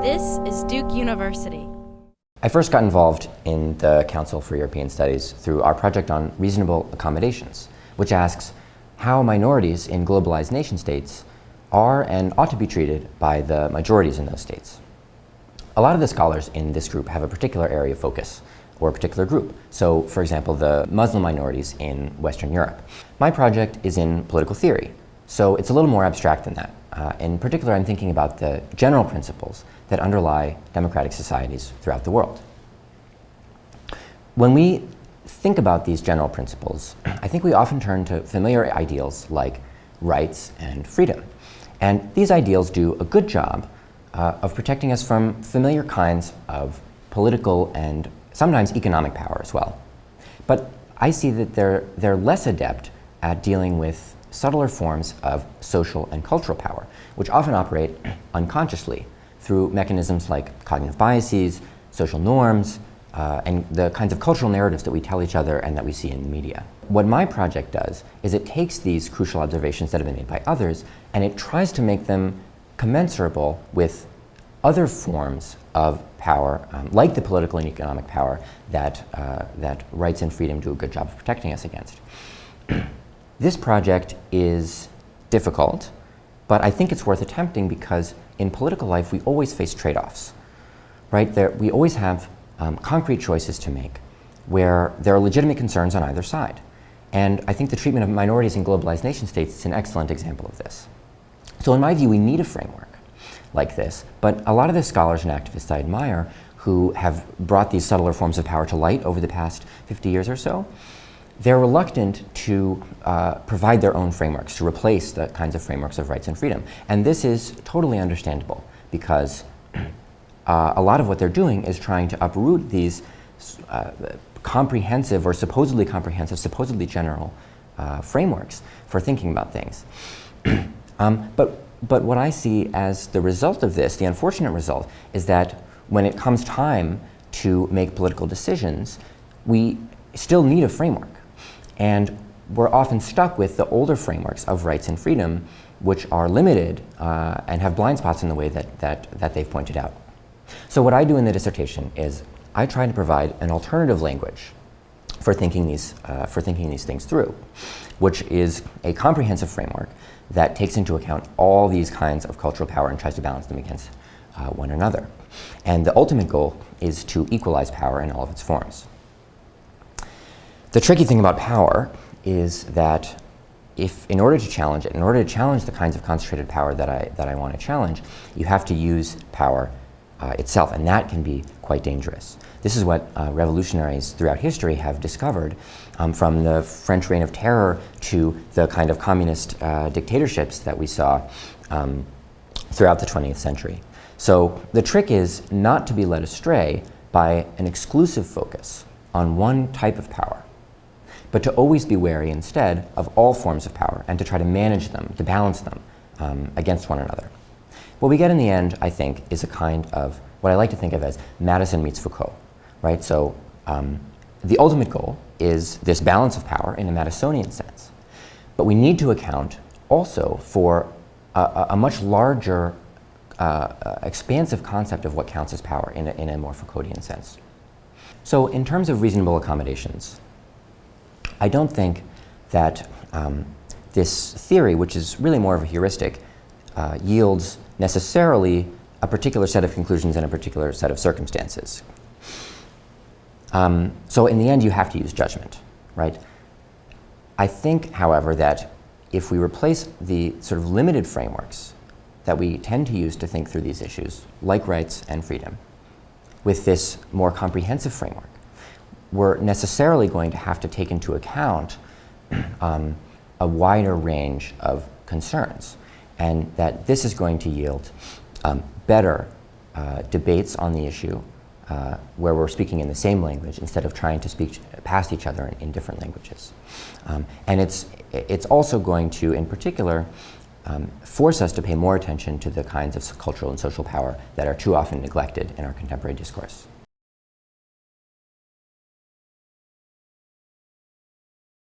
This is Duke University. I first got involved in the Council for European Studies through our project on Reasonable Accommodations, which asks how minorities in globalized nation states are and ought to be treated by the majorities in those states. A lot of the scholars in this group have a particular area of focus or a particular group. So, for example, the Muslim minorities in Western Europe. My project is in political theory, so it's a little more abstract than that. In particular, I'm thinking about the general principles that underlie democratic societies throughout the world. When we think about these general principles, I think we often turn to familiar ideals like rights and freedom. And these ideals do a good job of protecting us from familiar kinds of political and sometimes economic power as well. But I see that they're less adept at dealing with subtler forms of social and cultural power, which often operate unconsciously through mechanisms like cognitive biases, social norms, and the kinds of cultural narratives that we tell each other and that we see in the media. What my project does is it takes these crucial observations that have been made by others and it tries to make them commensurable with other forms of power, like the political and economic power that rights and freedom do a good job of protecting us against. This project is difficult, but I think it's worth attempting because in political life we always face trade-offs, right? We always have concrete choices to make where there are legitimate concerns on either side. And I think the treatment of minorities in globalized nation states is an excellent example of this. So in my view, we need a framework like this, but a lot of the scholars and activists I admire who have brought these subtler forms of power to light over the past 50 years or so, they're reluctant to provide their own frameworks, to replace the kinds of frameworks of rights and freedom. And this is totally understandable because a lot of what they're doing is trying to uproot these comprehensive or supposedly comprehensive, supposedly general frameworks for thinking about things. But what I see as the result of this, the unfortunate result, is that when it comes time to make political decisions, we still need a framework. And we're often stuck with the older frameworks of rights and freedom, which are limited and have blind spots in the way that they've pointed out. So what I do in the dissertation is I try to provide an alternative language for thinking these things through, which is a comprehensive framework that takes into account all these kinds of cultural power and tries to balance them against one another. And the ultimate goal is to equalize power in all of its forms. The tricky thing about power is that if, in order to challenge it, in order to challenge the kinds of concentrated power that I want to challenge, you have to use power itself, and that can be quite dangerous. This is what revolutionaries throughout history have discovered, from the French Reign of Terror to the kind of communist dictatorships that we saw throughout the 20th century. So the trick is not to be led astray by an exclusive focus on one type of power, but to always be wary instead of all forms of power and to try to manage them, to balance them against one another. What we get in the end, I think, is a kind of what I like to think of as Madison meets Foucault, right? So the ultimate goal is this balance of power in a Madisonian sense. But we need to account also for a much larger expansive concept of what counts as power in a more Foucauldian sense. So in terms of reasonable accommodations, I don't think that this theory, which is really more of a heuristic, yields necessarily a particular set of conclusions and a particular set of circumstances. So in the end, you have to use judgment, right? I think, however, that if we replace the sort of limited frameworks that we tend to use to think through these issues, like rights and freedom, with this more comprehensive framework, we're necessarily going to have to take into account a wider range of concerns, and that this is going to yield better debates on the issue where we're speaking in the same language instead of trying to speak past each other in different languages. And it's also going to, in particular, force us to pay more attention to the kinds of cultural and social power that are too often neglected in our contemporary discourse.